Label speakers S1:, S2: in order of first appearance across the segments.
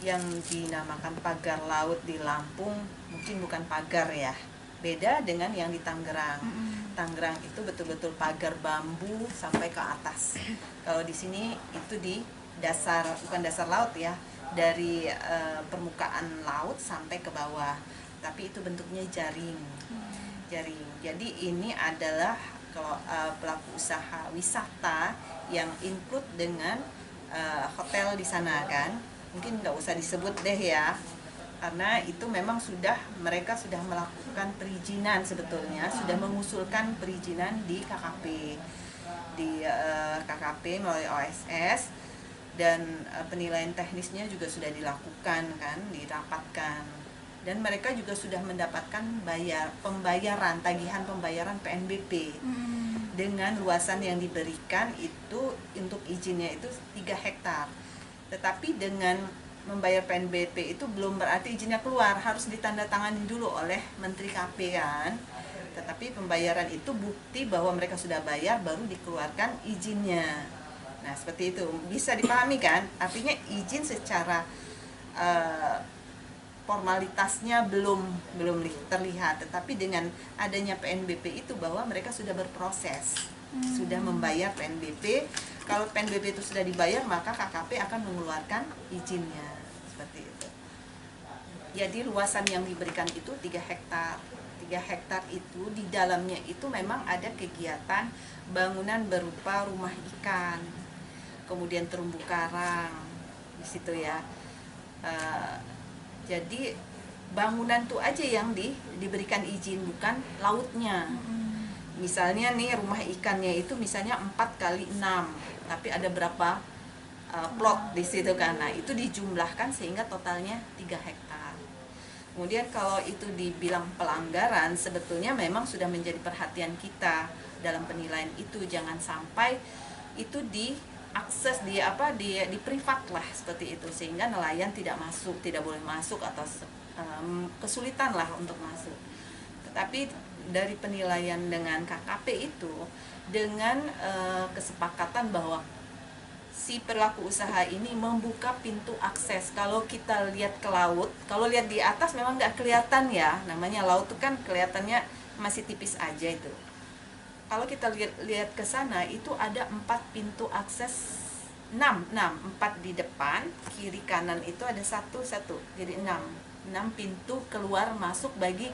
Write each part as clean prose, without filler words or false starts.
S1: yang dinamakan pagar laut di Lampung mungkin bukan pagar ya, beda dengan yang di Tangerang. Tangerang itu betul-betul pagar bambu sampai ke atas. Kalau di sini itu di dasar, bukan dasar laut ya, dari permukaan laut sampai ke bawah, tapi itu bentuknya jaring. Jadi ini adalah kalau pelaku usaha wisata yang include dengan hotel di sana kan, mungkin nggak usah disebut deh ya, karena itu memang mereka sudah melakukan perizinan, sebetulnya sudah mengusulkan perizinan di KKP, melalui OSS, dan penilaian teknisnya juga sudah dilakukan kan, dirapatkan, dan mereka juga sudah mendapatkan tagihan pembayaran PNBP dengan luasan yang diberikan itu untuk izinnya itu 3 hektar. Tetapi dengan membayar PNBP itu belum berarti izinnya keluar, harus ditandatangani dulu oleh Menteri KP kan. Tetapi pembayaran itu bukti bahwa mereka sudah bayar, baru dikeluarkan izinnya. Nah, seperti itu. Bisa dipahami kan? Artinya izin secara formalitasnya belum terlihat, tetapi dengan adanya PNBP itu bahwa mereka sudah berproses, sudah membayar PNBP. Kalau PNBP itu sudah dibayar, maka KKP akan mengeluarkan izinnya, seperti itu. Jadi luasan yang diberikan itu 3 hektar. 3 hektar itu di dalamnya itu memang ada kegiatan bangunan berupa rumah ikan, kemudian terumbu karang di situ ya. Jadi bangunan tuh aja yang diberikan izin, bukan lautnya. Misalnya nih rumah ikannya itu misalnya 4x6, tapi ada berapa plot di situ kan. Nah, itu dijumlahkan sehingga totalnya 3 hektar. Kemudian kalau itu dibilang pelanggaran, sebetulnya memang sudah menjadi perhatian kita dalam penilaian itu, jangan sampai itu diakses di privat lah, seperti itu, sehingga nelayan tidak boleh masuk atau kesulitan lah untuk masuk. Tetapi dari penilaian dengan KKP itu, dengan kesepakatan bahwa si pelaku usaha ini membuka pintu akses. Kalau kita lihat ke laut, kalau lihat di atas memang nggak kelihatan ya, namanya laut itu kan kelihatannya masih tipis aja itu. Kalau kita lihat ke sana itu ada 4 pintu akses, 4 di depan, kiri kanan itu ada satu, jadi 6 pintu keluar masuk bagi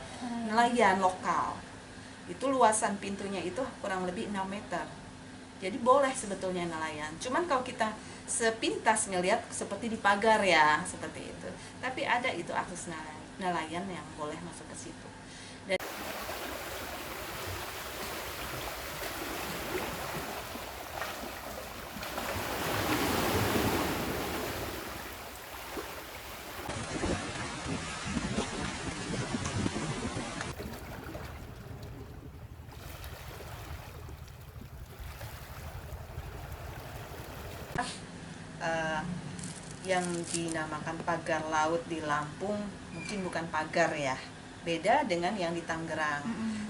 S1: nelayan lokal. Itu luasan pintunya itu kurang lebih 6 meter. Jadi boleh sebetulnya nelayan. Cuman kalau kita sepintas ngelihat seperti di pagar ya, seperti itu. Tapi ada itu akses nelayan yang boleh masuk ke situ. Dan yang dinamakan pagar laut di Lampung mungkin bukan pagar ya, beda dengan yang di Tangerang.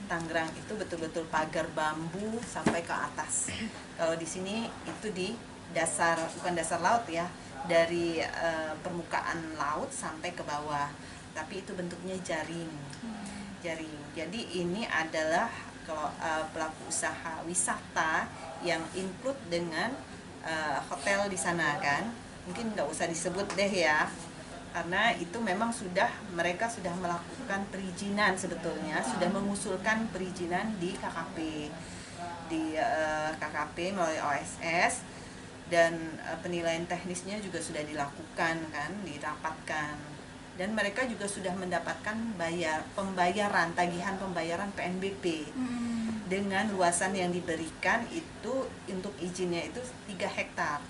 S1: Tangerang itu betul-betul pagar bambu sampai ke atas. Kalau di sini itu di dasar, bukan dasar laut ya, dari permukaan laut sampai ke bawah, tapi itu bentuknya jaring. Jadi ini adalah kalau pelaku usaha wisata yang include dengan hotel di sana kan, mungkin nggak usah disebut deh ya, karena itu memang mereka sudah melakukan perizinan, sebetulnya sudah mengusulkan perizinan di KKP, melalui OSS, dan penilaian teknisnya juga sudah dilakukan kan, dirapatkan, dan mereka juga sudah mendapatkan tagihan pembayaran PNBP dengan luasan yang diberikan itu untuk izinnya itu 3 hektar.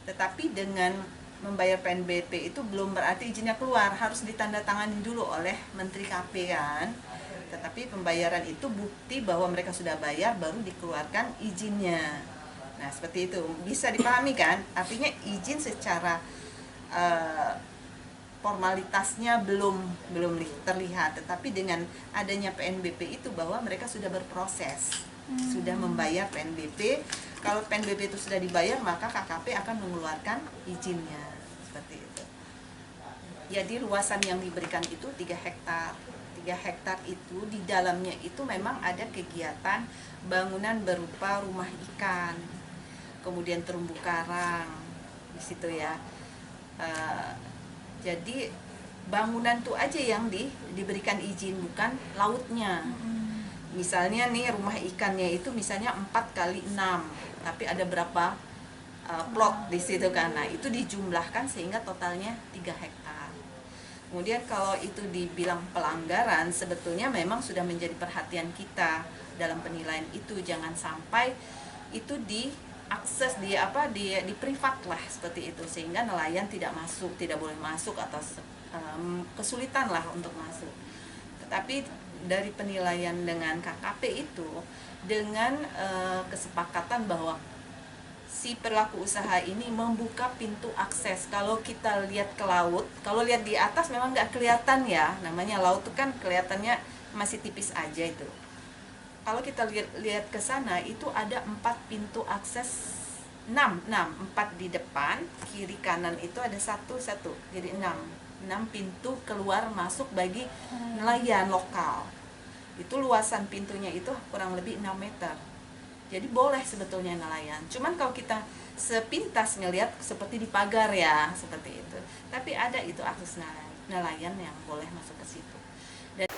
S1: Tetapi dengan membayar PNBP itu belum berarti izinnya keluar, harus ditandatangani dulu oleh Menteri KP kan. Tetapi pembayaran itu bukti bahwa mereka sudah bayar, baru dikeluarkan izinnya. Nah, seperti itu. Bisa dipahami kan? Artinya izin secara formalitasnya belum terlihat, tetapi dengan adanya PNBP itu bahwa mereka sudah berproses, sudah membayar PNBP. Kalau PNBP itu sudah dibayar, maka KKP akan mengeluarkan izinnya, seperti itu. Jadi luasan yang diberikan itu 3 hektar. 3 hektar itu di dalamnya itu memang ada kegiatan bangunan berupa rumah ikan, kemudian terumbu karang di situ ya. Jadi bangunan tuh aja yang diberikan izin, bukan lautnya. Misalnya nih rumah ikannya itu misalnya 4 kali 6, tapi ada berapa plot di situ kan. Nah, itu dijumlahkan sehingga totalnya 3 hektar. Kemudian kalau itu dibilang pelanggaran, sebetulnya memang sudah menjadi perhatian kita dalam penilaian itu. Jangan sampai itu diakses di privat lah seperti itu, sehingga nelayan tidak boleh masuk atau kesulitan lah untuk masuk. Tetapi dari penilaian dengan KKP itu dengan kesepakatan bahwa si pelaku usaha ini membuka pintu akses. Kalau kita lihat ke laut, kalau lihat di atas memang nggak kelihatan ya, namanya laut itu kan kelihatannya masih tipis aja itu. Kalau kita lihat ke sana itu ada 4 pintu akses, 4 di depan, kiri kanan itu ada satu, jadi 6 pintu keluar masuk bagi nelayan lokal. Itu luasan pintunya itu kurang lebih 6 meter. Jadi boleh sebetulnya nelayan. Cuman kalau kita sepintas ngelihat seperti di pagar ya, seperti itu. Tapi ada itu akses nelayan yang boleh masuk ke situ. Dan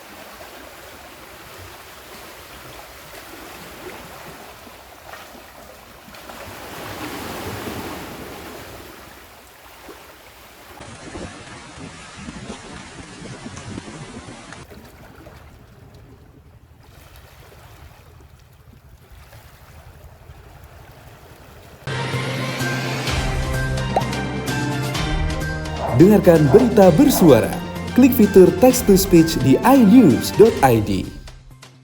S2: dengarkan berita bersuara. Klik fitur text to speech di inews.id.